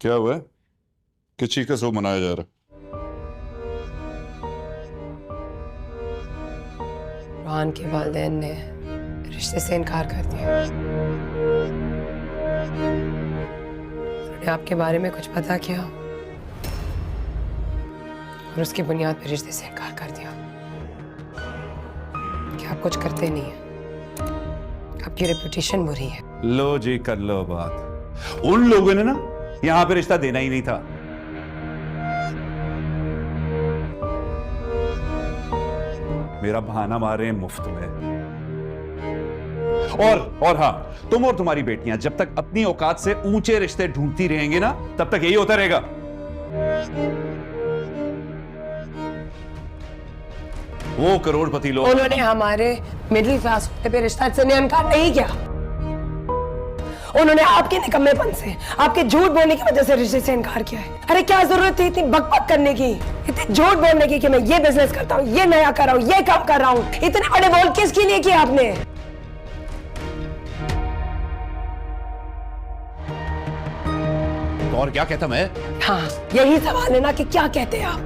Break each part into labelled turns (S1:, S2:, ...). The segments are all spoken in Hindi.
S1: क्या हुआ है? किस चीज का शोक मनाया जा रहा है?
S2: रोहान के वालिदैन ने रिश्ते से इनकार कर दिया। उन्होंने आपके बारे में कुछ पता किया और उसकी बुनियाद पर रिश्ते से इनकार कर दिया कि आप कुछ करते नहीं हैं, आपकी रेपुटेशन बुरी है।
S3: लो जी, कर लो बात। उन लोगों ने ना यहां पे रिश्ता देना ही नहीं था। मेरा बहाना मार रहे हैं मुफ्त में। और हाँ, तुम और तुम्हारी बेटियां जब तक अपनी औकात से ऊंचे रिश्ते ढूंढती रहेंगे ना, तब तक यही होता रहेगा। वो करोड़पति लोग,
S2: उन्होंने हमारे मिडिल क्लास होते पे रिश्ता से इनकार नहीं किया। उन्होंने आपके निकम्मेपन से, आपके झूठ बोलने की वजह से रिश्ते से इनकार किया है। अरे क्या जरूरत थी इतनी बकबक करने की, इतनी झूठ बोलने की कि मैं ये बिजनेस करता हूँ, ये नया कर रहा हूँ, ये काम कर रहा हूँ। इतने बड़े बोल किसके लिए किए आपने?
S3: तो और क्या कहता मैं?
S2: हाँ, यही सवाल है ना कि क्या कहते हैं आप।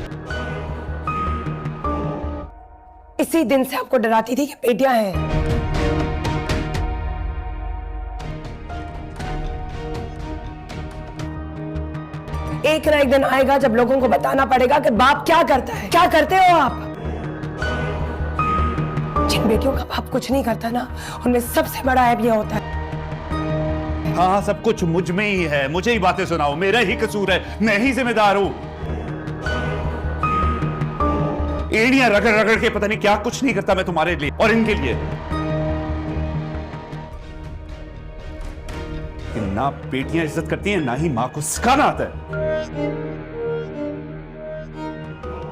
S2: इसी दिन से आपको डराती थी कि बेटियां हैं। एक ना एक दिन आएगा जब लोगों को बताना पड़ेगा कि बाप क्या करता है। क्या करते हो आप? जिन बेटियों का बाप कुछ नहीं करता ना, उनमें सबसे बड़ा ऐब यह होता है।
S3: हाँ, सब कुछ मुझ में ही है। मुझे ही बातें सुनाओ, मेरा ही कसूर है, मैं ही जिम्मेदार हूं। एड़ियां रगड़ रगड़ के पता नहीं क्या कुछ नहीं करता मैं तुम्हारे लिए और इनके लिए। कि ना बेटियां इज्जत करती हैं, ना ही मां को सिखाना आता है।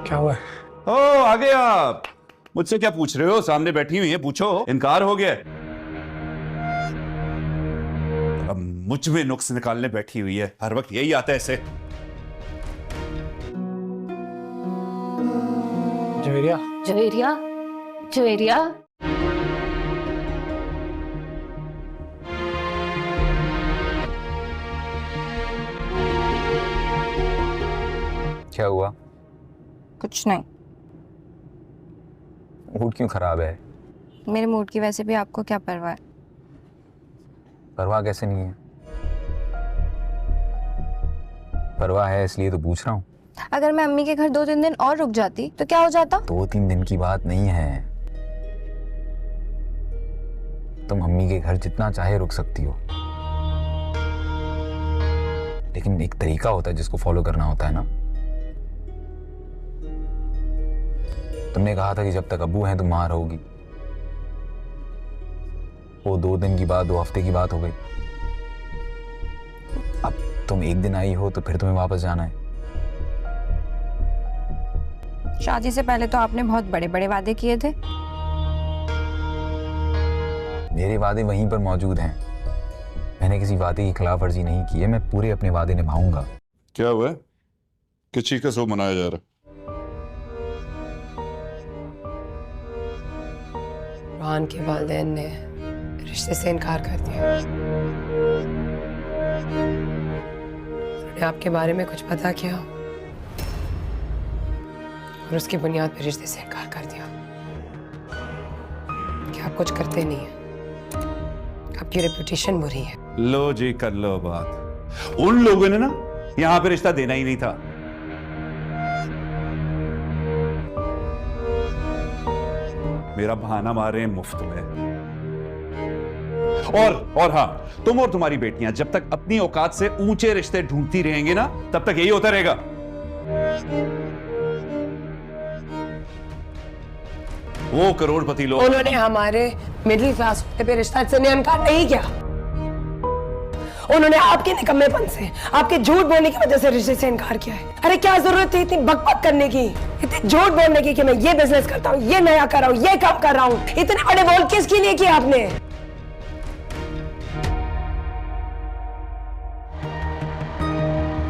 S4: क्या हुआ है?
S3: ओ, आ गए आप। मुझसे क्या पूछ रहे हो? सामने बैठी हुई है, पूछो। इनकार हो गया? अब मुझ में नुक्स निकालने बैठी हुई है। हर वक्त यही आता है इसे।
S4: जवेरिया,
S5: जवेरिया, जवेरिया,
S6: क्या हुआ?
S7: कुछ नहीं।
S6: मूड क्यों खराब है?
S7: मेरे मूड की वजह से भी आपको क्या परवाह है?
S6: परवाह कैसे नहीं है? परवाह है इसलिए तो पूछ रहा हूँ।
S7: अगर मैं अम्मी के घर 2-3 दिन और रुक जाती तो क्या हो जाता?
S6: 2-3 दिन की बात नहीं है। तुम अम्मी के घर जितना चाहे रुक सकती हो, लेकिन एक तरीका होता है जिसको फॉलो करना होता है ना। तुमने कहा था कि जब तक अब्बू हैं तुम वहां रहोगी। वो 2 दिन की बात 2 हफ्ते की बात हो गई। अब तुम 1 दिन आई हो तो फिर तुम्हें वापस जाना है।
S7: शादी से पहले तो आपने बहुत बड़े बड़े वादे किए थे।
S6: मेरे वादे वहीं पर मौजूद हैं। मैंने किसी वादे की खिलाफ वर्जी नहीं की है। मैं पूरे अपने वादे निभाऊंगा।
S1: क्या हुआ है? किस चीज का शोक मनाया जा रहा है?
S2: रोहान के वालिदैन ने रिश्ते से इनकार कर दिया। उन्होंने आपके बारे में कुछ पता किया और उसकी बुनियाद पर रिश्ते से इनकार कर दिया कि आप कुछ करते नहीं हैं, आपकी रेपुटेशन बुरी है।
S3: लो जी, कर लो बात। उन लोगों ने ना यहां पे रिश्ता देना ही नहीं था। मेरा बहाना मार रहे हैं मुफ्त में। और हाँ, तुम और तुम्हारी बेटियां जब तक अपनी औकात से ऊंचे रिश्ते ढूंढती रहेंगे ना, तब तक यही होता रहेगा। वो करोड़पति लोग,
S2: उन्होंने हमारे मिडिल क्लास होते पे रिश्ता से इनकार नहीं किया। उन्होंने आपके निकम्मेपन से, आपके झूठ बोलने की वजह से रिश्ते से इनकार किया है। अरे क्या जरूरत थी इतनी बकबक करने की, इतनी झूठ बोलने की कि मैं ये बिजनेस करता हूँ, ये नया कर रहा हूँ, ये काम कर रहा हूँ। इतने बड़े बोल किसके लिए किए आपने?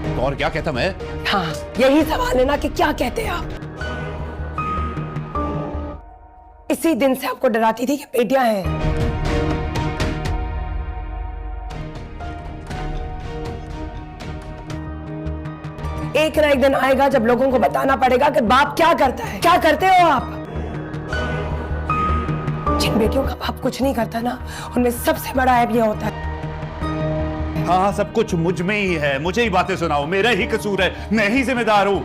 S3: तो और क्या कहता मैं?
S2: हाँ, यही सवाल है ना कि क्या कहते हैं आप। इसी दिन से आपको डराती थी कि बेटियां हैं। एक ना एक दिन आएगा जब लोगों को बताना पड़ेगा कि बाप क्या करता है। क्या करते हो आप? जिन बेटियों का बाप कुछ नहीं करता ना, उनमें सबसे बड़ा ऐब यह होता है।
S3: हाँ हाँ, सब कुछ मुझ में ही है, मुझे ही बातें सुनाओ, मेरा ही कसूर है, मैं ही जिम्मेदार हूं।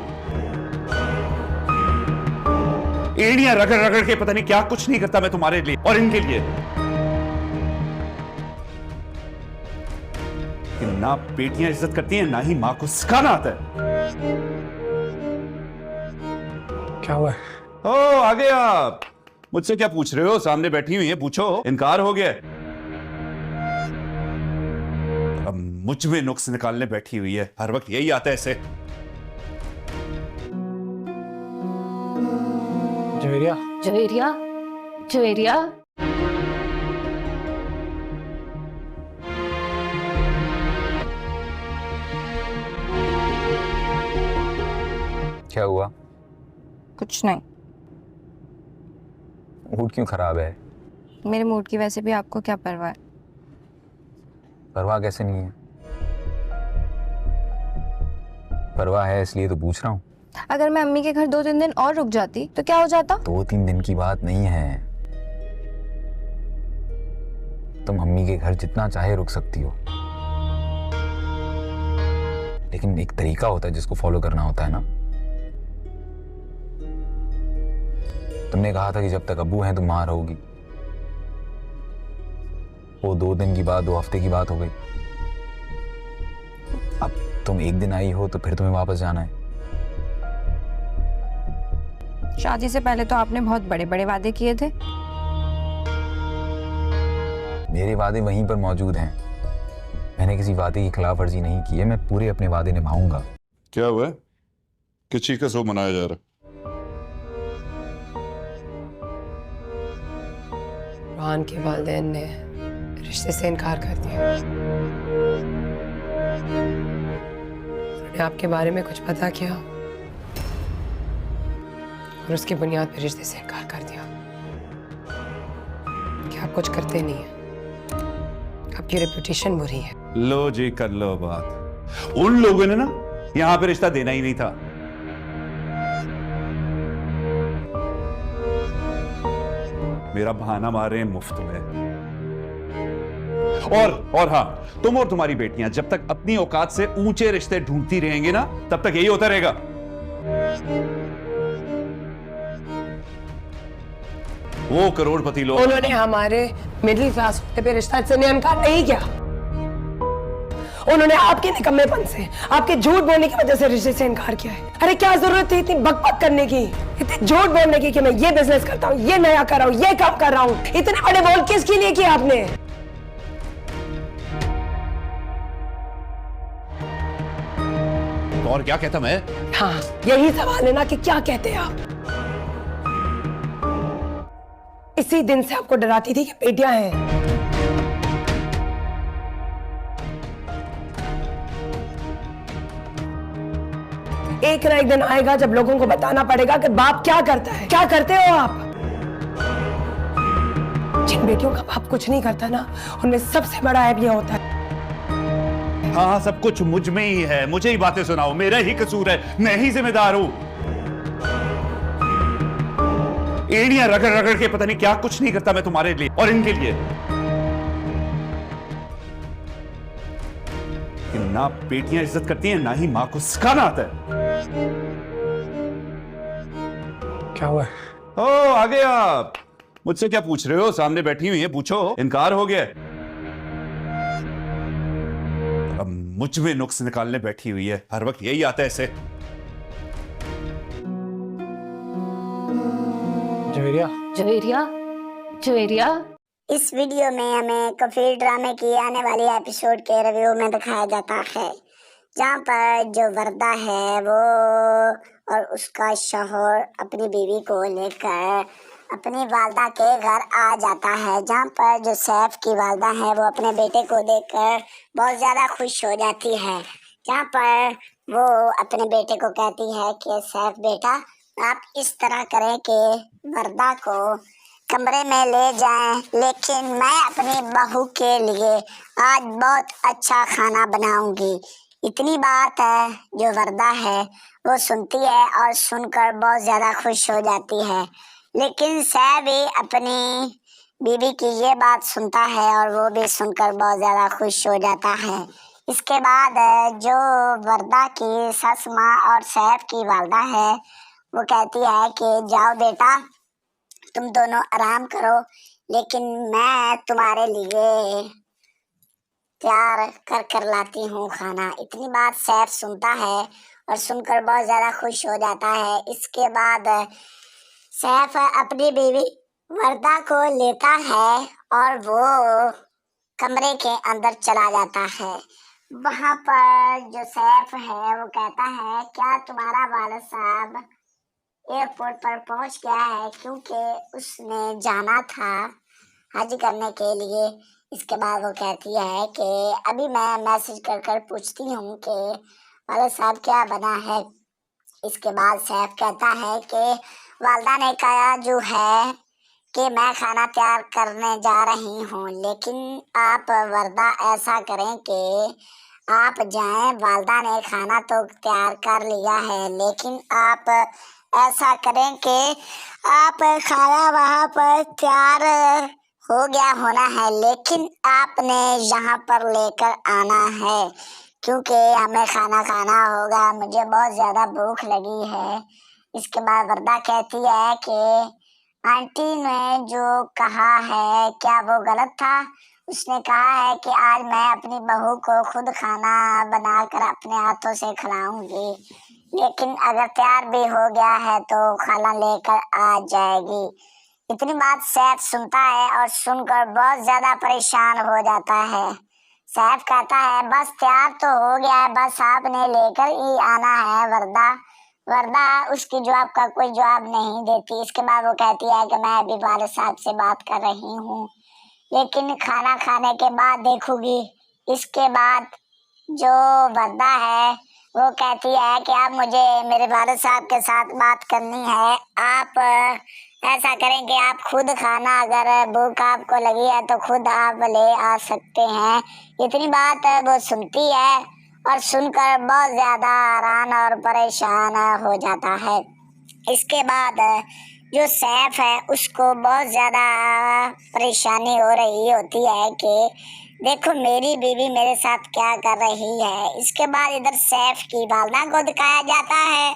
S3: एड़ियां रगड़ रगड़ के पता नहीं क्या कुछ नहीं करता मैं तुम्हारे लिए और इनके लिए। कि ना बेटियां इज्जत करती हैं, ना ही मां को सिखाना आता है।
S4: क्या हुआ है?
S3: ओ आ गए आप। मुझसे क्या पूछ रहे हो? सामने बैठी हुई है, पूछो। इनकार हो गया? अब मुझ में नुक्स निकालने बैठी हुई है, हर वक्त यही आता है इसे।
S4: जवेरिया,
S5: जवेरिया, जवेरिया,
S6: क्या हुआ?
S7: कुछ नहीं।
S6: मूड क्यों खराब है?
S7: मेरे मूड की वैसे भी आपको क्या परवाह है?
S6: परवाह कैसे नहीं है? परवाह है इसलिए तो पूछ रहा हूँ।
S7: अगर मैं अम्मी के घर 2-3 दिन और रुक जाती तो क्या हो जाता?
S6: 2-3 दिन की बात नहीं है, तुम अम्मी के घर जितना चाहे रुक सकती हो, लेकिन एक तरीका होता है जिसको फॉलो करना होता है ना। तुमने कहा था कि जब तक अब्बू हैं तुम वहां रहोगी। वो 2 दिन की बात 2 हफ्ते की बात हो गई। अब तुम एक दिन आई हो तो फिर तुम्हें वापस जाना है।
S7: शादी से पहले तो आपने बहुत बड़े बड़े वादे किए थे।
S6: मेरे वादे वहीं पर मौजूद हैं। मैंने किसी वादे की खिलाफ वर्जी नहीं की है, मैं पूरे अपने वादे निभाऊंगा।
S1: क्या हुआ है? किस चीज का शुभ मनाया जा रहा है?
S2: रोहान के वालिदैन ने रिश्ते से इनकार कर दिया। उन्होंने आपके बारे में कुछ पता किया और उसकी बुनियाद पर रिश्ते से इनकार कर दिया कि आप कुछ करते नहीं हैं, आपकी रेपुटेशन बुरी है।
S3: लो जी, कर लो बात। उन लोगों ने ना यहां पे रिश्ता देना ही नहीं था। मेरा बहाना मार रहे हैं मुफ्त में। और हाँ, तुम और तुम्हारी बेटियां जब तक अपनी औकात से ऊंचे रिश्ते ढूंढती रहेंगे ना, तब तक यही होता रहेगा। वो करोड़पति लोग,
S2: उन्होंने हमारे मिडिल क्लास होते पे रिश्ता से इनकार नहीं किया। उन्होंने आपके निकम्मेपन से, आपके झूठ बोलने की वजह से रिश्ते से इनकार किया है। अरे क्या जरूरत थी इतनी बकबक करने की, इतनी झूठ बोलने की कि मैं ये बिजनेस करता हूँ, ये नया कर रहा हूँ, ये काम कर रहा हूँ। इतने बड़े बोल किसके लिए किए आपने?
S3: तो और क्या कहता मैं?
S2: हाँ, यही सवाल है ना कि क्या कहते हैं आप। इसी दिन से आपको डराती थी कि बेटियां हैं। एक ना एक दिन आएगा जब लोगों को बताना पड़ेगा कि बाप क्या करता है। क्या करते हो आप? जिन बेटियों का बाप कुछ नहीं करता ना, उनमें सबसे बड़ा ऐब यह होता है।
S3: हाँ हाँ, सब कुछ मुझ में ही है, मुझे ही बातें सुनाओ, मेरा ही कसूर है, मैं ही जिम्मेदार हूं। एड़ियां रगड़ रगड़ के पता नहीं क्या कुछ नहीं करता मैं तुम्हारे लिए और इनके लिए। कि ना बेटियां इज्जत करती हैं, ना ही मां को सिखाना आता है।
S4: क्या हुआ है?
S3: ओ आ गए आप। मुझसे क्या पूछ रहे हो? सामने बैठी हुई है, पूछो। इनकार हो गया? अब मुझ में नुक्स निकालने बैठी हुई है, हर वक्त यही आता है इसे।
S4: जवेरिया,
S5: जवेरिया, जवेरिया,
S8: इस वीडियो में हमें कफील ड्रामे की आने वाली एपिसोड के रिव्यू में दिखाया जाता है, जहाँ पर जो वर्दा है वो और उसका शौहर अपनी बीवी को लेकर अपनी वालदा के घर आ जाता है, जहाँ पर जो सैफ की वालदा है वो अपने बेटे को देखकर बहुत ज़्यादा खुश हो जाती है, जहाँ पर वो अपने बेटे को कहती है कि सैफ बेटा, आप इस तरह करें कि वर्दा को कमरे में ले जाएं, लेकिन मैं अपनी बहू के लिए आज बहुत अच्छा खाना बनाऊंगी। इतनी बात है जो वर्दा है वो सुनती है और सुनकर बहुत ज्यादा खुश हो जाती है। लेकिन सैफ भी अपनी बीवी की ये बात सुनता है और वो भी सुनकर बहुत ज्यादा खुश हो जाता है। इसके बाद जो वर्दा की सस माँ और सैफ की वालदा है वो कहती है कि जाओ बेटा तुम दोनों आराम करो, लेकिन मैं तुम्हारे लिए तैयार कर लाती हूँ खाना। इतनी बात सैफ सुनता है और सुनकर बहुत ज्यादा खुश हो जाता है। इसके बाद सैफ अपनी बीवी वर्दा को लेता है और वो कमरे के अंदर चला जाता है। वहां पर जो सैफ है वो कहता है क्या तुम्हारा वालिद साहब एयरपोर्ट पर पहुंच गया है, क्योंकि उसने जाना था हज करने के लिए। इसके बाद वो कहती है कि अभी मैं मैसेज कर पूछती हूँ कि वालिद साहब क्या बना है। इसके बाद सैफ कहता है कि वालदा ने कहा जो है कि मैं खाना तैयार करने जा रही हूँ, लेकिन आप वर्दा ऐसा करें कि आप जाएं। वालदा ने खाना तो तैयार कर लिया है, लेकिन आप ऐसा करें कि आप खाना वहाँ पर तैयार हो गया होना है, लेकिन आपने यहाँ पर लेकर आना है, क्योंकि हमें खाना खाना होगा, मुझे बहुत ज़्यादा भूख लगी है। इसके बाद वर्दा कहती है कि आंटी ने जो कहा है क्या वो गलत था। उसने कहा है कि आज मैं अपनी बहू को खुद खाना बनाकर अपने हाथों से खिलाऊंगी, लेकिन अगर तैयार भी हो गया है तो खाना लेकर आ जाएगी। इतनी बात सैफ सुनता है और सुनकर बहुत ज्यादा परेशान हो जाता है। सैफ कहता है बस तैयार तो हो गया है, बस आपने लेकर ही आना है। वर्दा उसकी जवाब का कोई जवाब नहीं देती। इसके बाद वो कहती है कि मैं अभी वालिद साहब से बात कर रही हूँ, लेकिन खाना खाने के बाद देखूंगी। इसके बाद जो वर्दा है वो कहती है कि अब मुझे मेरे वालिद साहब के साथ बात करनी है। आप ऐसा करें कि आप खुद खाना, अगर भूख आपको लगी है तो खुद आप ले आ सकते हैं। इतनी बात वो सुनती है और सुनकर बहुत ज्यादा हैरान और परेशान हो जाता है। इसके बाद जो सैफ है उसको बहुत ज्यादा परेशानी हो रही होती है कि देखो मेरी बीवी मेरे साथ क्या कर रही है। इसके बाद इधर सैफ की वालदा को दिखाया जाता है,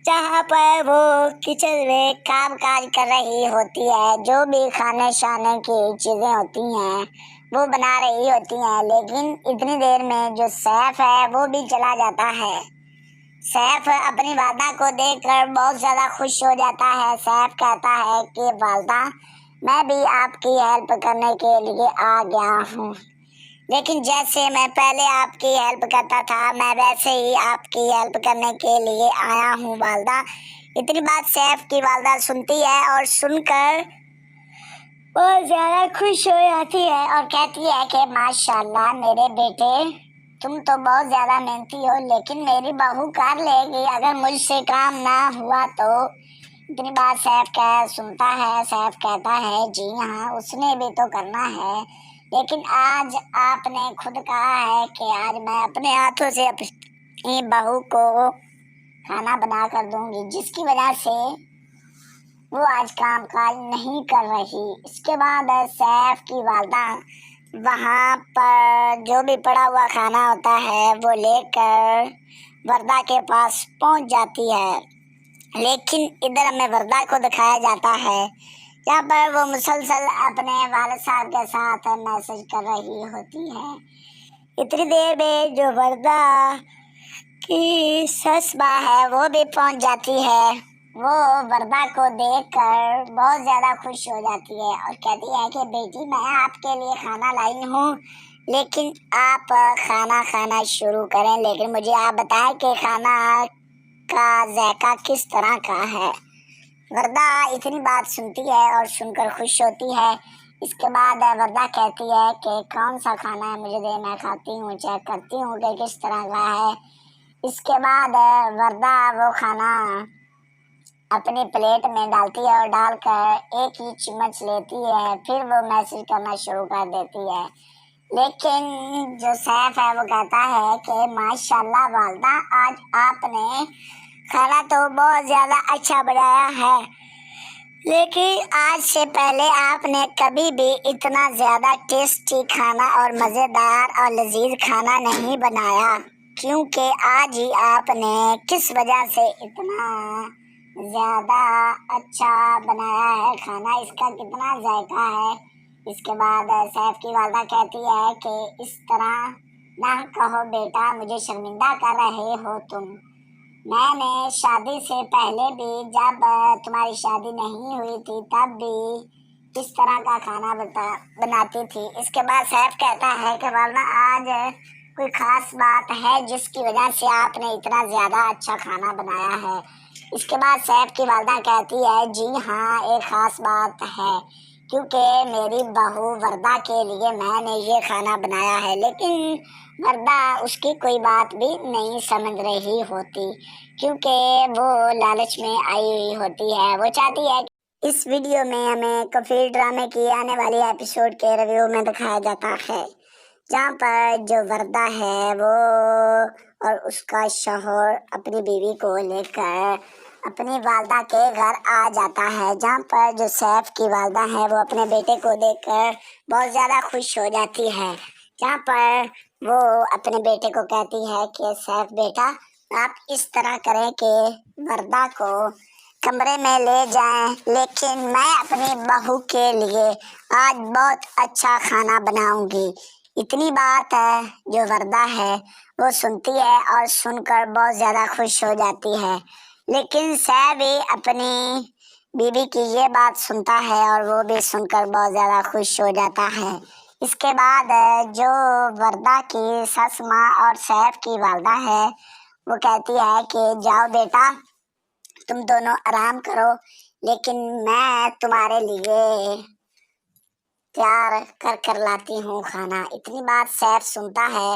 S8: जहाँ पर वो किचन में काम काज कर रही होती है। जो भी खाने शाने की चीजें होती हैं वो बना रही होती हैं, लेकिन इतनी देर में जो सैफ है वो भी चला जाता है। सैफ अपनी वालदा को देखकर बहुत ज्यादा खुश हो जाता है। सैफ कहता है कि वालदा मैं भी आपकी हेल्प करने के लिए आ गया हूँ, लेकिन जैसे मैं पहले आपकी हेल्प करता था मैं वैसे ही आपकी हेल्प करने के लिए आया हूँ वालदा। इतनी बात सैफ की वालदा सुनती है और सुनकर बहुत ज्यादा खुश हो जाती है और कहती है कि माशाल्लाह मेरे बेटे तुम तो बहुत ज्यादा मेहनती हो, लेकिन मेरी बहू कर लेगी अगर मुझसे काम ना हुआ तो। इतनी बात सैफ सुनता है। सैफ कहता है जी हाँ उसने भी तो करना है, लेकिन आज आपने खुद कहा है कि आज मैं अपने हाथों से अपनी बहू को खाना बना कर दूंगी, जिसकी वजह से वो आज काम काज नहीं कर रही। इसके बाद सैफ की वालदा वहाँ पर जो भी पड़ा हुआ खाना होता है वो लेकर वर्दा के पास पहुँच जाती है, लेकिन इधर हमें वर्दा को दिखाया जाता है जहाँ पर वो मुसलसल अपने वालिद साहब के साथ मैसेज कर रही होती है। इतनी देर में जो वर्दा की सस माँ है वो भी पहुँच जाती है। वो वर्दा को देखकर बहुत ज़्यादा खुश हो जाती है और कहती है कि बेटी मैं आपके लिए खाना लाई हूँ, लेकिन आप खाना खाना शुरू करें, लेकिन मुझे आप बताएं कि खाना का जायका किस तरह का है। वर्दा इतनी बात सुनती है और सुनकर खुश होती है। इसके बाद वर्दा कहती है कि कौन सा खाना है मुझे दे, मैं खाती हूँ, चेक करती हूँ कि किस तरह का है। इसके बाद वर्दा वो खाना अपनी प्लेट में डालती है और डालकर एक ही चम्मच लेती है, फिर वो मैसेज करना शुरू कर देती है। लेकिन जो सैफ है वो कहता है कि माशाल्लाह वालदा, आज आपने खाना तो बहुत ज़्यादा अच्छा बनाया है, लेकिन आज से पहले आपने कभी भी इतना ज़्यादा टेस्टी खाना और मज़ेदार और लजीज खाना नहीं बनाया, क्योंकि आज ही आपने किस वजह से इतना ज़्यादा अच्छा बनाया है खाना, इसका कितना जायका है। इसके बाद सैफ की वालदा कहती है कि इस तरह ना कहो बेटा, मुझे शर्मिंदा कर रहे हो तुम। मैंने शादी से पहले भी, जब तुम्हारी शादी नहीं हुई थी, तब भी इस तरह का खाना बनाती थी। इसके बाद सैफ कहता है कि वालदा, आज कोई ख़ास बात है जिसकी वजह से आपने इतना ज़्यादा अच्छा खाना बनाया है। इसके बाद सैफ की वालदा कहती है, जी हाँ, एक ख़ास बात है, क्योंकि मेरी बहू वर्दा के लिए मैंने ये खाना बनाया है। लेकिन वर्दा उसकी कोई बात भी नहीं समझ रही होती, क्योंकि वो लालच में आई हुई होती है। वो चाहती है कि इस वीडियो में हमें कफील ड्रामे की आने वाली एपिसोड के रिव्यू में दिखाया जाता है, जहाँ पर जो वर्दा है वो और उसका शौहर अपनी बीवी को लेकर अपनी वालदा के घर आ जाता है, जहाँ पर जो सैफ की वालदा है वो अपने बेटे को देखकर बहुत ज़्यादा खुश हो जाती है, जहाँ पर वो अपने बेटे को कहती है कि सैफ बेटा, आप इस तरह करें कि वर्दा को कमरे में ले जाएं, लेकिन मैं अपनी बहू के लिए आज बहुत अच्छा खाना बनाऊंगी। इतनी बात है जो वर्दा है वो सुनती है और सुनकर बहुत ज़्यादा खुश हो जाती है। लेकिन सैफ भी अपनी बीवी की ये बात सुनता है और वो भी सुनकर बहुत ज़्यादा खुश हो जाता है। इसके बाद जो वर्दा की सस माँ और सैफ की वालदा है वो कहती है कि जाओ बेटा, तुम दोनों आराम करो, लेकिन मैं तुम्हारे लिए तैयार कर लाती हूँ खाना। इतनी बात सैफ सुनता है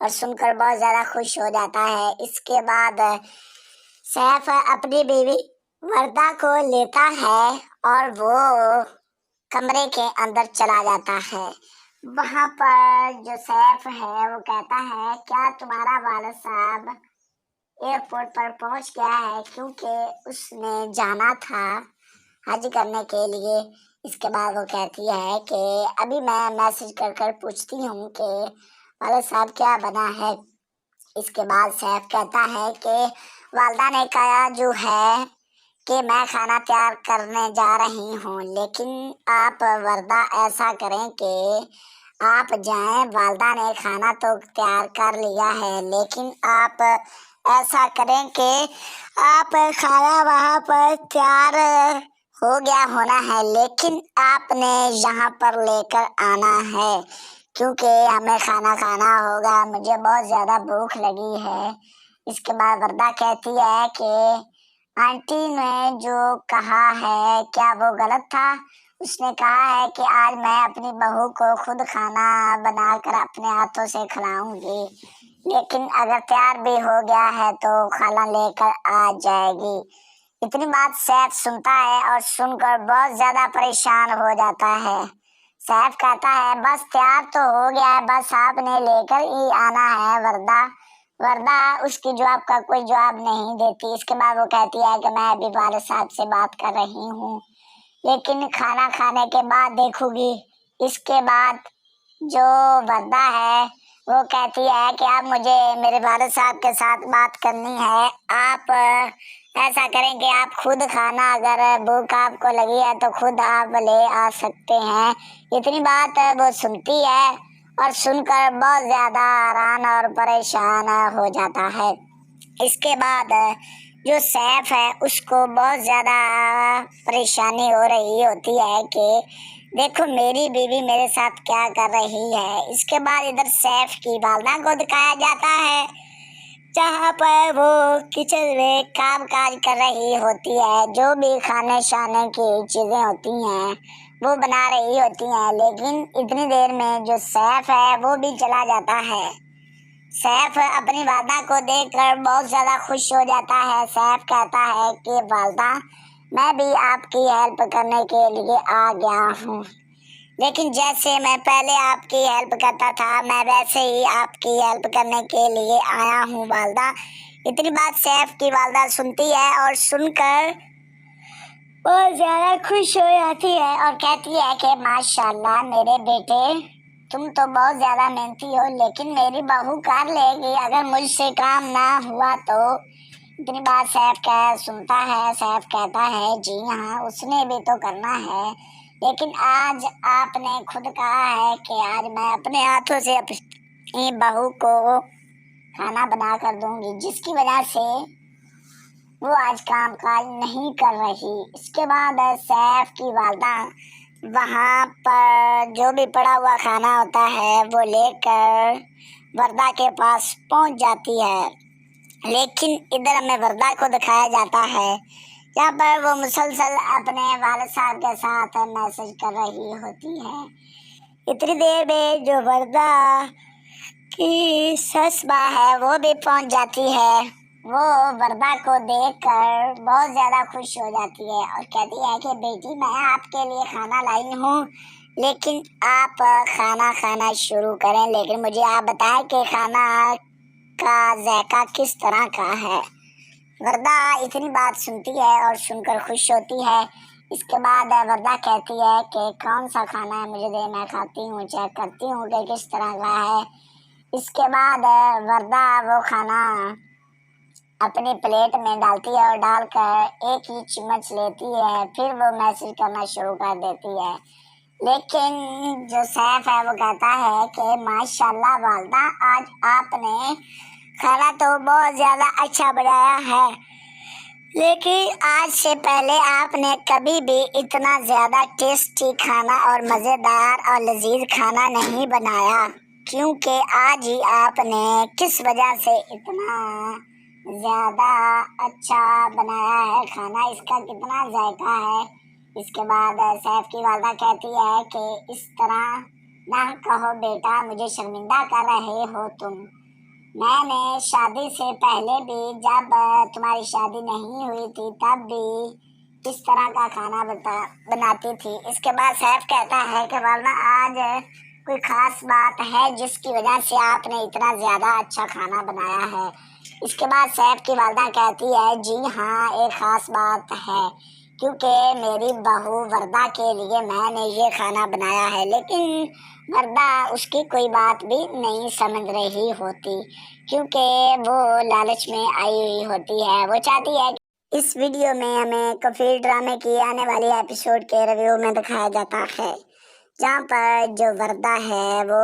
S8: और सुनकर बहुत ज़्यादा खुश हो जाता है। इसके बाद सैफ अपनी बीवी वर्दा को लेता है और वो कमरे के अंदर चला जाता है। वहाँ पर जो सैफ है वो कहता है, क्या तुम्हारा वालिद साहब एयरपोर्ट पर पहुँच गया है, क्योंकि उसने जाना था हज करने के लिए। इसके बाद वो कहती है कि अभी मैं मैसेज कर पूछती हूँ कि वालिद साहब क्या बना है। इसके बाद सैफ कहता है कि वालदा ने कहा जो है कि मैं खाना तैयार करने जा रही हूँ, लेकिन आप वर्दा ऐसा करें कि आप जाएं, वालदा ने खाना तो तैयार कर लिया है, लेकिन आप ऐसा करें कि आप खाना वहाँ पर तैयार हो गया होना है, लेकिन आपने यहाँ पर लेकर आना है, क्योंकि हमें खाना खाना होगा, मुझे बहुत ज़्यादा भूख लगी है। इसके बाद वर्दा कहती है कि आंटी ने जो कहा है क्या वो गलत था। उसने कहा है कि आज मैं अपनी बहू को खुद खाना बनाकर अपने हाथों से खिलाऊंगी, लेकिन अगर तैयार भी हो गया है तो खाना लेकर आ जाएगी। इतनी बात सैफ सुनता है और सुनकर बहुत ज़्यादा परेशान हो जाता है। सैफ कहता है, बस तैयार तो हो गया है, बस आपने लेकर ही आना है वर्दा। वर्दा उसकी जवाब का कोई जवाब नहीं देती। इसके बाद वो कहती है कि मैं अभी वालिद साहब से बात कर रही हूँ, लेकिन खाना खाने के बाद देखूंगी। इसके बाद जो वर्दा है वो कहती है कि अब मुझे मेरे वालिद साहब के साथ बात करनी है। आप ऐसा करें कि आप खुद खाना, अगर भूख आपको लगी है तो खुद आप ले आ सकते हैं। इतनी बात वो सुनती है और सुनकर बहुत ज़्यादा हैरान और परेशान हो जाता है। इसके बाद जो सैफ है उसको बहुत ज़्यादा परेशानी हो रही होती है कि देखो मेरी बीवी मेरे साथ क्या कर रही है। इसके बाद इधर सैफ की वालदा को दिखाया जाता है, जहाँ पर वो किचन में काम काज कर रही होती है, जो भी खाने शाने की चीज़ें होती हैं वो बना रही होती हैं। लेकिन इतनी देर में जो सैफ है वो भी चला जाता है। सैफ अपनी वालदा को देखकर बहुत ज़्यादा खुश हो जाता है। सैफ कहता है कि वालदा, मैं भी आपकी हेल्प करने के लिए आ गया हूँ। लेकिन जैसे मैं पहले आपकी हेल्प करता था मैं वैसे ही आपकी हेल्प करने के लिए आया हूँ वालदा। इतनी बात सैफ की वालदा सुनती है और सुनकर बहुत ज़्यादा खुश हो जाती है और कहती है कि माशाल्लाह मेरे बेटे, तुम तो बहुत ज़्यादा मेहनती हो, लेकिन मेरी बहू कर लेगी अगर मुझसे काम ना हुआ तो। इतनी बात सैफ सुनता है। सैफ कहता है जी हाँ, उसने भी तो करना है, लेकिन आज आपने खुद कहा है कि आज मैं अपने हाथों से अपनी बहू को खाना बना कर दूंगी, जिसकी वजह से वो आज काम काज नहीं कर रही। इसके बाद सैफ की वालदा वहाँ पर जो भी पड़ा हुआ खाना होता है वो लेकर वर्दा के पास पहुँच जाती है, लेकिन इधर हमें वर्दा को दिखाया जाता है जहाँ पर वो मुसलसल अपने वालिद साहब के साथ मैसेज कर रही होती है। इतनी देर में जो वर्दा की सस माँ है वो भी पहुँच जाती है। वो वर्दा को देखकर बहुत ज़्यादा खुश हो जाती है और कहती है कि बेटी मैं आपके लिए खाना लाई हूँ, लेकिन आप खाना खाना शुरू करें, लेकिन मुझे आप बताएं कि खाना का जायका किस तरह का है। वर्दा इतनी बात सुनती है और सुनकर खुश होती है। इसके बाद वर्दा कहती है कि कौन सा खाना है मुझे दे, मैं खाती हूँ, चेक करती हूँ कि किस तरह का है। इसके बाद वर्दा वो खाना अपनी प्लेट में डालती है और डालकर एक ही चम्मच लेती है, फिर वो मैसेज करना शुरू कर देती है। लेकिन जो सैफ है वो कहता है कि माशाल्लाह वालदा, आज आपने खाना तो बहुत ज़्यादा अच्छा बनाया है, लेकिन आज से पहले आपने कभी भी इतना ज़्यादा टेस्टी खाना और मज़ेदार और लजीज खाना नहीं बनाया, क्योंकि आज ही आपने किस वजह से इतना ज़्यादा अच्छा बनाया है खाना, इसका कितना जायका है। इसके बाद सैफ की वालदा कहती है कि इस तरह ना कहो बेटा, मुझे शर्मिंदा कर रहे हो तुम। मैंने शादी से पहले भी, जब तुम्हारी शादी नहीं हुई थी तब भी इस तरह का खाना बनाती थी। इसके बाद सैफ कहता है कि वालदा आज कोई ख़ास बात है जिसकी वजह से आपने इतना ज़्यादा अच्छा खाना बनाया है। इसके बाद सैफ की वालदा कहती है जी हाँ, एक ख़ास बात है, क्योंकि मेरी बहू वर्दा के लिए मैंने ये खाना बनाया है, लेकिन वर्दा उसकी कोई बात भी नहीं समझ रही होती, क्योंकि वो लालच में आई हुई होती है। वो चाहती है कि इस वीडियो में हमें कफील ड्रामे की आने वाली एपिसोड के रिव्यू में दिखाया जाता है, जहाँ पर जो वर्दा है वो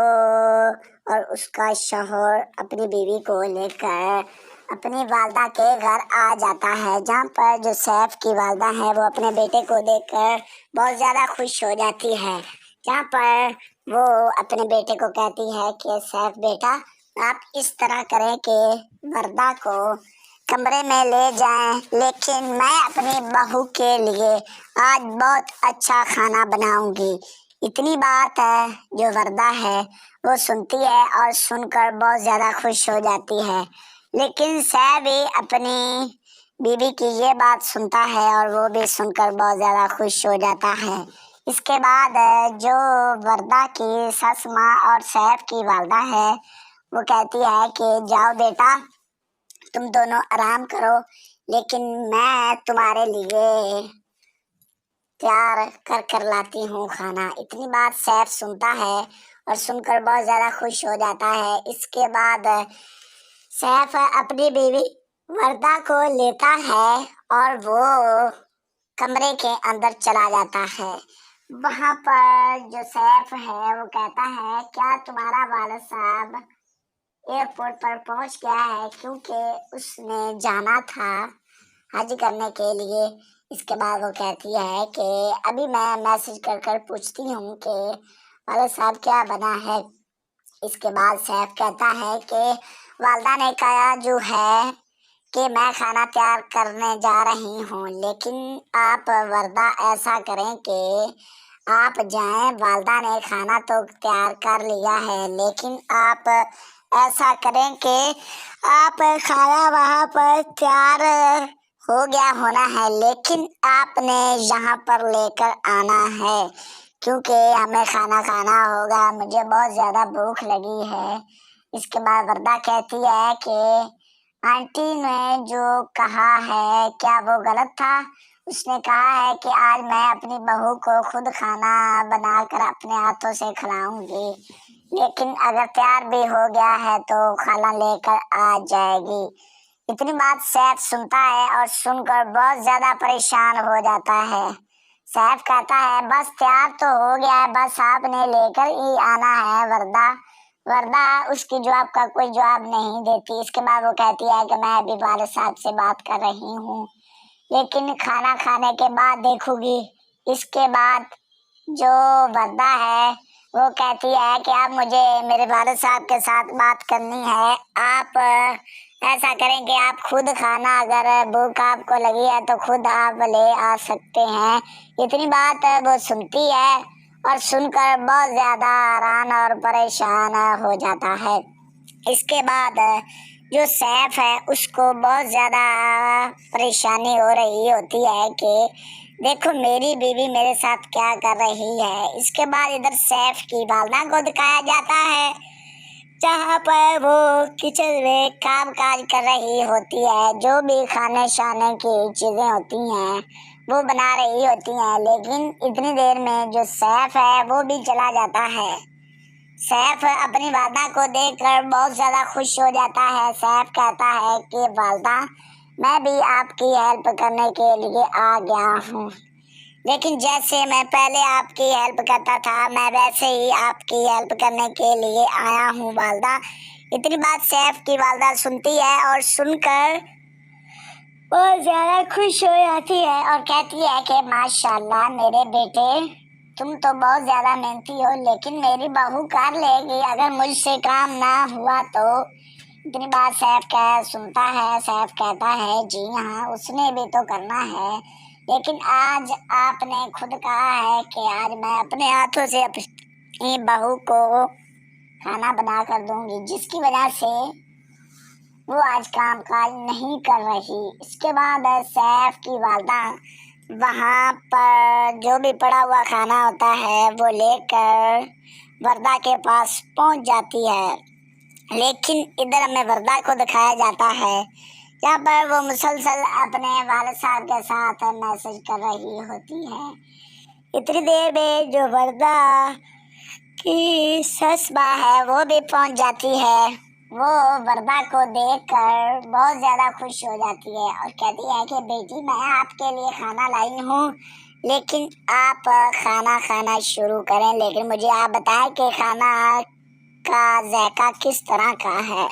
S8: और उसका शौहर अपनी बीवी को लेकर अपनी वालदा के घर आ जाता है, जहाँ पर जो सैफ की वालदा है वो अपने बेटे को देखकर बहुत ज़्यादा खुश हो जाती है, जहाँ पर वो अपने बेटे को कहती है कि सैफ बेटा, आप इस तरह करें कि वर्दा को कमरे में ले जाएं, लेकिन मैं अपनी बहू के लिए आज बहुत अच्छा खाना बनाऊंगी। इतनी बात है जो वर्दा है वो सुनती है और सुनकर बहुत ज़्यादा खुश हो जाती है, लेकिन सैफ भी अपनी बीवी की ये बात सुनता है और वो भी सुनकर बहुत ज़्यादा खुश हो जाता है। इसके बाद जो वर्दा की सस माँ और सैफ की वालदा है वो कहती है कि जाओ बेटा, तुम दोनों आराम करो, लेकिन मैं तुम्हारे लिए तैयार कर लाती हूँ खाना। इतनी बात सैफ सुनता है और सुनकर बहुत ज़्यादा खुश हो जाता है। इसके बाद सैफ अपनी बीवी वर्दा को लेता है और वो कमरे के अंदर चला जाता है। वहाँ पर जो सैफ है वो कहता है क्या तुम्हारा वालिद साहब एयरपोर्ट पर पहुँच गया है, क्योंकि उसने जाना था हज करने के लिए। इसके बाद वो कहती है कि अभी मैं मैसेज कर पूछती हूँ कि वालिद साहब क्या बना है। इसके बाद सैफ कहता है कि वालदा ने कहा जो है कि मैं खाना तैयार करने जा रही हूँ, लेकिन आप वर्दा ऐसा करें कि आप जाएं, वालदा ने खाना तो तैयार कर लिया है, लेकिन आप ऐसा करें कि आप खाना वहाँ पर तैयार हो गया होना है, लेकिन आपने यहाँ पर लेकर आना है, क्योंकि हमें खाना खाना होगा, मुझे बहुत ज़्यादा भूख लगी है। इसके बाद वर्दा कहती है कि आंटी ने जो कहा है क्या वो गलत था? उसने कहा है कि आज मैं अपनी बहू को खुद खाना बनाकर अपने हाथों से खिलाऊंगी, लेकिन अगर तैयार भी हो गया है तो खाना लेकर आ जाएगी। इतनी बात सैफ सुनता है और सुनकर बहुत ज्यादा परेशान हो जाता है। सैफ कहता है बस तैयार तो हो गया है, बस आपने लेकर ही आना है वर्दा। वर्दा उसकी जवाब का कोई जवाब नहीं देती। इसके बाद वो कहती है कि मैं अभी वाले साहब से बात कर रही हूँ, लेकिन खाना खाने के बाद देखूंगी। इसके बाद जो वर्दा है वो कहती है कि आप मुझे मेरे वालिद साहब के साथ बात करनी है। आप ऐसा करें कि आप खुद खाना, अगर भूख आपको लगी है तो खुद आप ले आ सकते हैं। इतनी बात वो सुनती है और सुनकर बहुत ज़्यादा हैरान और परेशान हो जाता है। इसके बाद जो सैफ है उसको बहुत ज़्यादा परेशानी हो रही होती है कि देखो मेरी बीवी मेरे साथ क्या कर रही है। इसके बाद इधर सैफ की वालदा को दिखाया जाता है, जहाँ पर वो किचन में काम काज कर रही होती है। जो भी खाने शाने की चीज़ें होती हैं वो बना रही होती हैं, लेकिन इतनी देर में जो सैफ है वो भी चला जाता है। सैफ अपनी वालदा को देखकर बहुत ज़्यादा खुश हो जाता है। सैफ कहता है कि वालदा मैं भी आपकी हेल्प करने के लिए आ गया हूँ, लेकिन जैसे मैं पहले आपकी हेल्प करता था मैं वैसे ही आपकी हेल्प करने के लिए आया हूँ वालदा। इतनी बात सैफ की वालदा सुनती है और सुनकर बहुत ज़्यादा खुश हो जाती है और कहती है कि माशाल्लाह मेरे बेटे, तुम तो बहुत ज़्यादा मेहनती हो, लेकिन मेरी बहू कर लेगी अगर मुझसे काम ना हुआ तो। इतनी बात सैफ सुनता है। सैफ कहता है जी हाँ उसने भी तो करना है, लेकिन आज आपने खुद कहा है कि आज मैं अपने हाथों से अपनी बहू को खाना बना कर दूंगी, जिसकी वजह से वो आज काम काज नहीं कर रही। इसके बाद सैफ की वालदा वहाँ पर जो भी पड़ा हुआ खाना होता है वो लेकर वर्दा के पास पहुँच जाती है, लेकिन इधर हमें वर्दा को दिखाया जाता है जहाँ पर वो मुसलसल अपने वालिद साहब के साथ मैसेज कर रही होती है। इतनी देर में जो वर्दा की सस माँ है वो भी पहुँच जाती है। वो वर्दा को देखकर बहुत ज़्यादा खुश हो जाती है और कहती है कि बेटी मैं आपके लिए खाना लाई हूँ, लेकिन आप खाना खाना शुरू करें, लेकिन मुझे आप बताएं कि खाना का जायका किस तरह का है।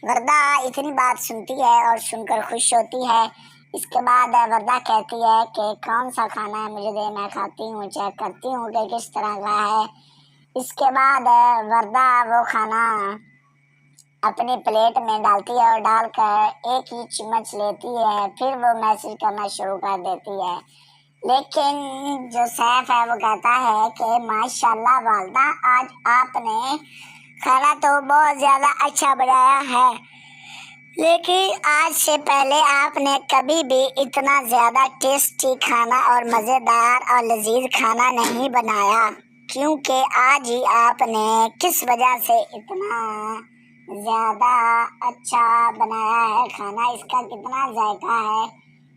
S8: वर्दा इतनी बात सुनती है और सुनकर खुश होती है। इसके बाद वर्दा कहती है कि कौन सा खाना है मुझे दे, मैं खाती हूँ, चेक करती हूँ कि किस तरह का है। इसके बाद वर्दा वो खाना अपनी प्लेट में डालती है और डालकर एक ही चम्मच लेती है, फिर वो मैसेज करना शुरू कर देती है। लेकिन जो सैफ है वो कहता है कि माशाल्लाह वालदा आज आपने खाना तो बहुत ज़्यादा अच्छा बनाया है, लेकिन आज से पहले आपने कभी भी इतना ज़्यादा टेस्टी खाना और मज़ेदार और लजीज खाना नहीं बनाया, क्योंकि आज ही आपने किस वजह से इतना ज़्यादा अच्छा बनाया है खाना, इसका कितना जायका है।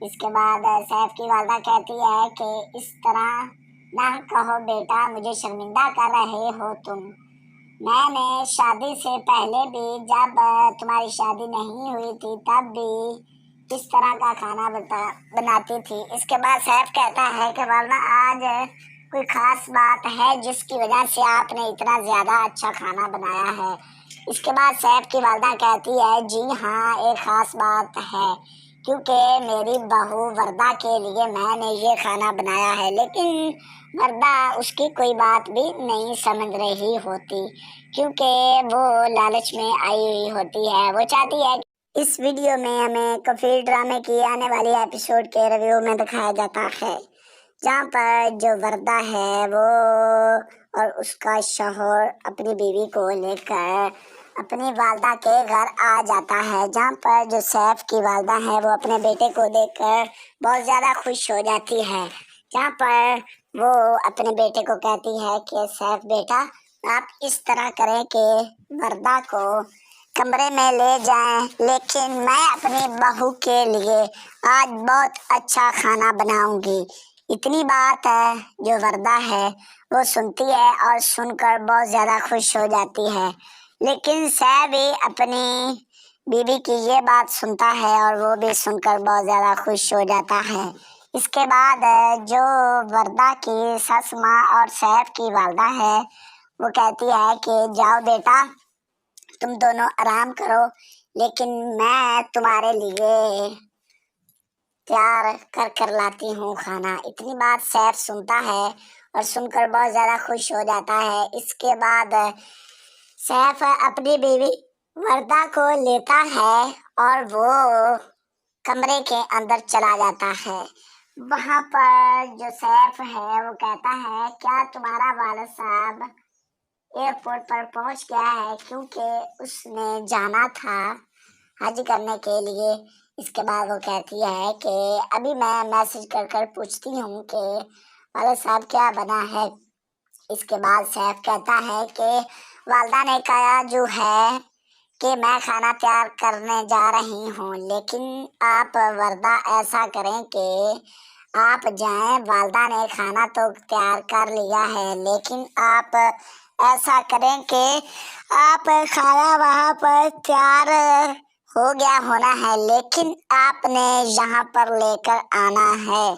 S8: इसके बाद सैफ की वालदा कहती है कि इस तरह ना कहो बेटा, मुझे शर्मिंदा कर रहे हो तुम। मैंने शादी से पहले भी, जब तुम्हारी शादी नहीं हुई थी तब भी इस तरह का खाना बनाती थी। इसके बाद सैफ कहता है कि वालदा आज कोई ख़ास बात है जिसकी वजह से आपने इतना ज़्यादा अच्छा खाना बनाया है। इसके बाद सैफ की वालदा कहती है जी हाँ एक ख़ास बात है, क्योंकि मेरी बहू वर्दा के लिए मैंने ये खाना बनाया है, लेकिन वर्दा उसकी कोई बात भी नहीं समझ रही होती, क्योंकि वो लालच में आई हुई होती है। वो चाहती है इस वीडियो में हमें कफील ड्रामे की आने वाली एपिसोड के रिव्यू में दिखाया जाता है, जहाँ पर जो वर्दा है वो और उसका शौहर अपनी बीवी को लेकर अपनी वालदा के घर आ जाता है, जहाँ पर जो सैफ की वालदा है वो अपने बेटे को देखकर बहुत ज़्यादा खुश हो जाती है, जहाँ पर वो अपने बेटे को कहती है कि सैफ बेटा, आप इस तरह करें कि वर्दा को कमरे में ले जाएं, लेकिन मैं अपनी बहू के लिए आज बहुत अच्छा खाना बनाऊंगी। इतनी बात है जो वर्दा है वो सुनती है और सुनकर बहुत ज़्यादा खुश हो जाती है। लेकिन सैफ भी अपनी बीवी की ये बात सुनता है और वो भी सुनकर बहुत ज़्यादा खुश हो जाता है। इसके बाद जो वर्दा की सस माँ और सैफ की वालदा है वो कहती है कि जाओ बेटा, तुम दोनों आराम करो, लेकिन मैं तुम्हारे लिए तैयार कर लाती हूँ खाना। इतनी बात सैफ सुनता है और सुनकर बहुत ज़्यादा खुश हो जाता है। इसके बाद सैफ अपनी बीवी वर्दा को लेता है और वो कमरे के अंदर चला जाता है। वहाँ पर जो सैफ है वो कहता है, क्या तुम्हारा वालिद साहब एयरपोर्ट पर पहुंच गया है? क्योंकि उसने जाना था हज करने के लिए। इसके बाद वो कहती है कि अभी मैं मैसेज कर पूछती हूँ कि वालिद साहब क्या बना है। इसके बाद सैफ कहता है कि वालदा ने कहा जो है कि मैं खाना तैयार करने जा रही हूँ, लेकिन आप वर्दा ऐसा करें कि आप जाएं। वालदा ने खाना तो तैयार कर लिया है, लेकिन आप ऐसा करें कि आप खाना वहाँ पर तैयार हो गया होना है, लेकिन आपने यहाँ पर लेकर आना है,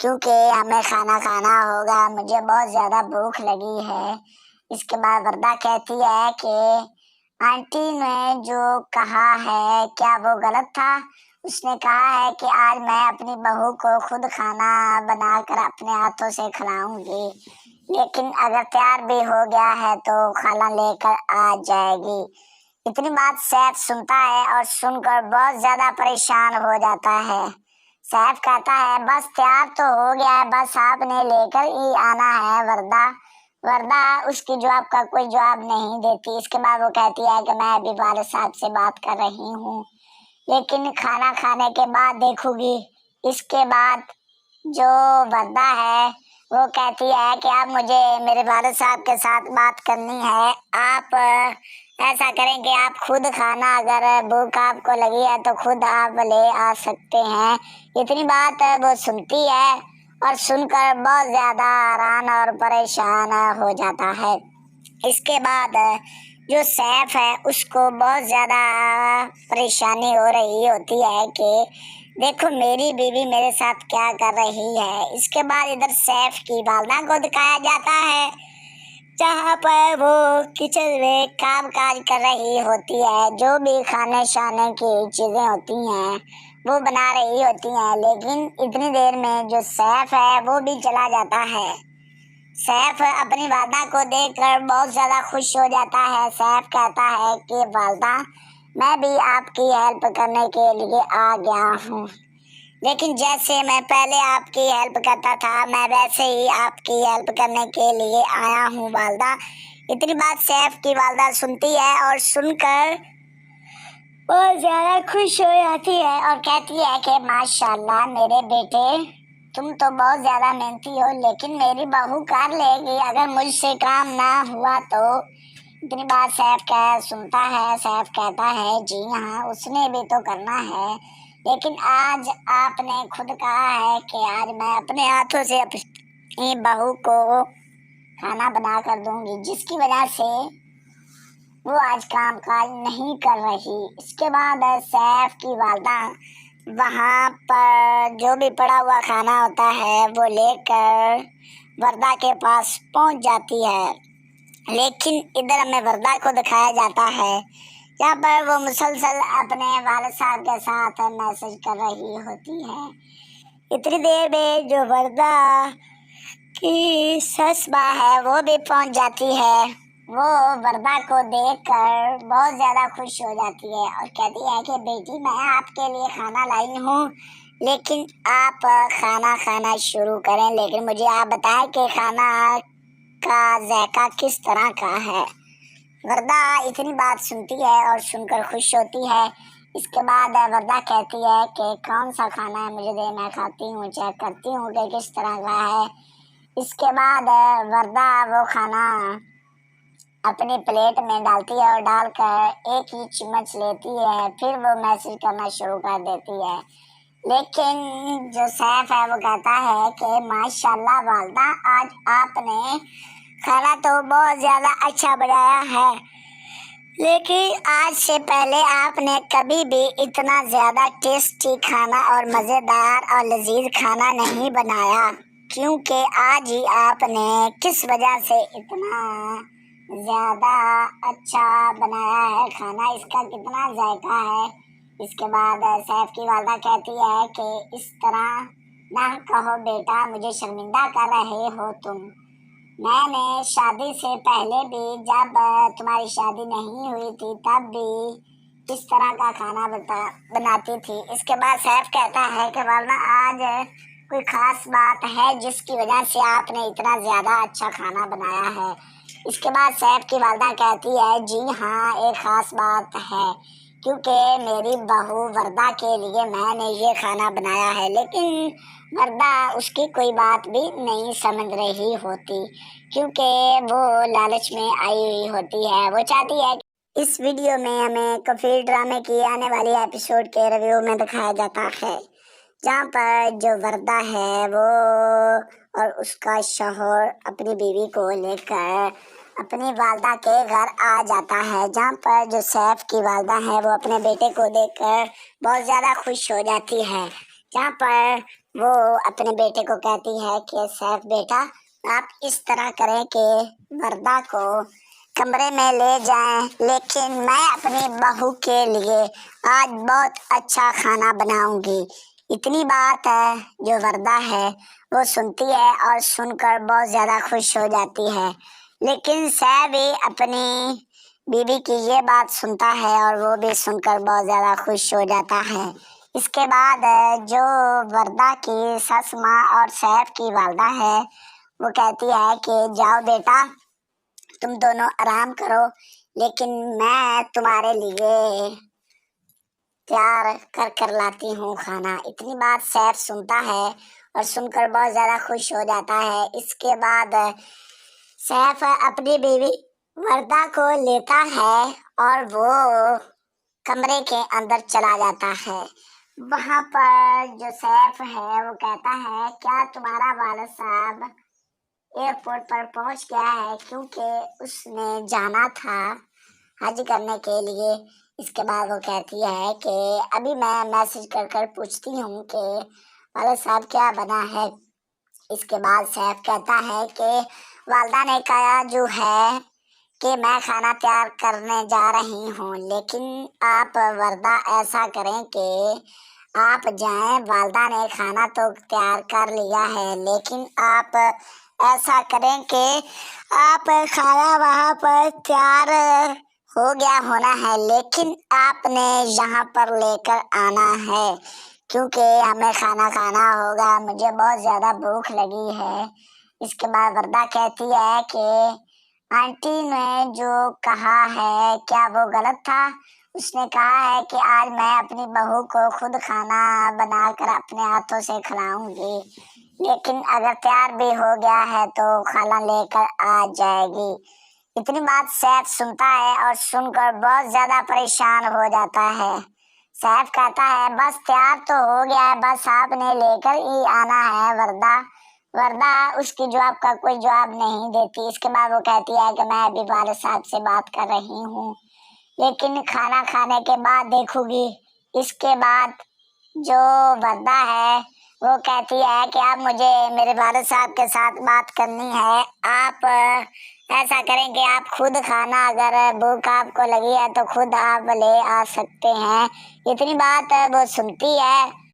S8: क्योंकि हमें खाना खाना होगा, मुझे बहुत ज़्यादा भूख लगी है। इसके बाद वर्दा कहती है कि आंटी ने जो कहा है क्या वो गलत था? उसने कहा है कि आज मैं अपनी बहू को खुद खाना बनाकर अपने हाथों से खिलाऊंगी, लेकिन अगर तैयार भी हो गया है तो खाना लेकर आ जाएगी। इतनी बात सैफ सुनता है और सुनकर बहुत ज़्यादा परेशान हो जाता है। सैफ कहता है बस तैयार तो हो गया है, बस आपने लेकर ही आना है। वर्दा उसकी जवाब का कोई जवाब नहीं देती। इसके बाद वो कहती है कि मैं अभी वालिद साहब से बात कर रही हूँ, लेकिन खाना खाने के बाद देखूंगी। इसके बाद जो वर्दा है वो कहती है कि आप मुझे मेरे वालिद साहब के साथ बात करनी है। आप ऐसा करें कि आप खुद खाना, अगर भूख आपको लगी है तो खुद आप ले आ सकते हैं। इतनी बात वो सुनती है और सुनकर बहुत ज़्यादा हैरान और परेशान हो जाता है। इसके बाद जो सैफ है उसको बहुत ज़्यादा परेशानी हो रही होती है कि देखो मेरी बीवी मेरे साथ क्या कर रही है। इसके बाद इधर सैफ की वालदा को दिखाया जाता है, जहाँ पर वो किचन में काम काज कर रही होती है। जो भी खाने शाने की चीज़ें होती हैं वो बना रही होती हैं, लेकिन इतनी देर में जो सैफ है वो भी चला जाता है। सैफ अपनी वालदा को देखकर बहुत ज़्यादा खुश हो जाता है। सैफ कहता है कि वालदा, मैं भी आपकी हेल्प करने के लिए आ गया हूँ, लेकिन जैसे मैं पहले आपकी हेल्प करता था मैं वैसे ही आपकी हेल्प करने के लिए आया हूँ वालदा। इतनी बात सैफ की वालदा सुनती है और सुनकर बहुत ज़्यादा खुश हो जाती है और कहती है कि माशाल्लाह मेरे बेटे, तुम तो बहुत ज़्यादा मेहनती हो, लेकिन मेरी बहू कर लेगी अगर मुझसे काम ना हुआ तो। इतनी बात सैफ सुनता है। सैफ कहता है जी हाँ, उसने भी तो करना है, लेकिन आज आपने खुद कहा है कि आज मैं अपने हाथों से अपनी बहू को खाना बना कर दूंगी, जिसकी वजह से वो आज काम काज नहीं कर रही। इसके बाद सैफ की वालदा वहाँ पर जो भी पड़ा हुआ खाना होता है वो लेकर वर्दा के पास पहुँच जाती है, लेकिन इधर हमें वर्दा को दिखाया जाता है जहाँ पर वो मुसलसल अपने वालिद साहब के साथ मैसेज कर रही होती है। इतनी देर में जो वर्दा की सस माँ है वो भी पहुँच जाती है। वो वर्दा को देखकर बहुत ज़्यादा खुश हो जाती है और कहती है कि बेटी मैं आपके लिए खाना लाई हूँ, लेकिन आप खाना खाना शुरू करें, लेकिन मुझे आप बताएं कि खाना का जायका किस तरह का है। वर्दा इतनी बात सुनती है और सुनकर खुश होती है। इसके बाद वर्दा कहती है कि कौन सा खाना है मुझे दे, मैं खाती हूँ, चेक करती हूँ कि किस तरह का है। इसके बाद वरदा वो खाना अपनी प्लेट में डालती है और डालकर एक ही चम्मच लेती है, फिर वो मैसेज करना शुरू कर देती है। लेकिन जो सैफ है वो कहता है कि माशाल्लाह वालदा, आज आपने खाना तो बहुत ज़्यादा अच्छा बनाया है, लेकिन आज से पहले आपने कभी भी इतना ज़्यादा टेस्टी खाना और मज़ेदार और लजीज खाना नहीं बनाया, क्योंकि आज ही आपने किस वजह से इतना ज़्यादा अच्छा बनाया है खाना, इसका कितना जायका है। इसके बाद सैफ की वालदा कहती है कि इस तरह ना कहो बेटा, मुझे शर्मिंदा कर रहे हो तुम। मैंने शादी से पहले भी, जब तुम्हारी शादी नहीं हुई थी, तब भी इस तरह का खाना बनाती थी। इसके बाद सैफ कहता है कि वालदा, आज कोई ख़ास बात है जिसकी वजह से आपने इतना ज़्यादा अच्छा खाना बनाया है। इसके बाद सैफ की वालदा कहती है, जी हाँ, एक ख़ास बात है, क्योंकि मेरी बहू वरदा के लिए मैंने ये खाना बनाया है। लेकिन वरदा उसकी कोई बात भी नहीं समझ रही होती, क्योंकि वो लालच में आई हुई होती है। वो चाहती है कि इस वीडियो में हमें कफील ड्रामे की आने वाली एपिसोड के रिव्यू में दिखाया जाता है, जहाँ पर जो वरदा है वो और उसका शौहर अपनी बीवी को लेकर अपनी वालदा के घर आ जाता है, जहाँ पर जो सैफ की वालदा है वो अपने बेटे को देखकर बहुत ज़्यादा खुश हो जाती है, जहाँ पर वो अपने बेटे को कहती है कि सैफ बेटा, आप इस तरह करें कि वरदा को कमरे में ले जाएं, लेकिन मैं अपनी बहू के लिए आज बहुत अच्छा खाना बनाऊंगी। इतनी बात है जो वरदा है वो सुनती है और सुनकर बहुत ज़्यादा खुश हो जाती है। लेकिन सैफ भी अपनी बीवी की ये बात सुनता है और वो भी सुनकर बहुत ज़्यादा खुश हो जाता है। इसके बाद जो वरदा की सस माँ और सैफ की वालदा है वो कहती है कि जाओ बेटा, तुम दोनों आराम करो, लेकिन मैं तुम्हारे लिए तैयार कर लाती हूँ खाना। इतनी बात सैफ सुनता है और सुनकर बहुत ज़्यादा खुश हो जाता है। इसके बाद सैफ अपनी बीवी वरदा को लेता है और वो कमरे के अंदर चला जाता है। वहाँ पर जो सैफ है वो कहता है, क्या तुम्हारा वालिद साहब एयरपोर्ट पर पहुँच गया है, क्योंकि उसने जाना था हज करने के लिए। इसके बाद वो कहती है कि अभी मैं मैसेज कर पूछती हूँ कि वालिद साहब क्या बना है। इसके बाद सैफ कहता है कि वालदा ने कहा जो है कि मैं खाना तैयार करने जा रही हूँ, लेकिन आप वरदा ऐसा करें कि आप जाएं। वालदा ने खाना तो तैयार कर लिया है, लेकिन आप ऐसा करें कि आप खाना वहाँ पर तैयार हो गया होना है, लेकिन आपने यहाँ पर लेकर आना है, क्योंकि हमें खाना खाना होगा, मुझे बहुत ज़्यादा भूख लगी है। इसके बाद वरदा कहती है कि आंटी ने जो कहा है क्या वो गलत था। उसने कहा है कि आज मैं अपनी बहू को खुद खाना बनाकर अपने हाथों से खिलाऊंगी, लेकिन अगर तैयार भी हो गया है तो खाना लेकर आ जाएगी। इतनी बात सैफ सुनता है और सुनकर बहुत ज़्यादा परेशान हो जाता है। सैफ कहता है, बस तैयार तो हो गया है, बस आपने लेकर ही आना है। वरदा उसकी जवाब का कोई जवाब नहीं देती। इसके बाद वो कहती है कि मैं अभी वालिद साहब से बात कर रही हूँ, लेकिन खाना खाने के बाद देखूंगी। इसके बाद जो वरदा है वो कहती है कि अब मुझे मेरे वालिद साहब के साथ बात करनी है। आप ऐसा करें कि आप खुद खाना, अगर भूख आपको लगी है तो खुद आप ले आ सकते हैं। इतनी बात वो सुनती है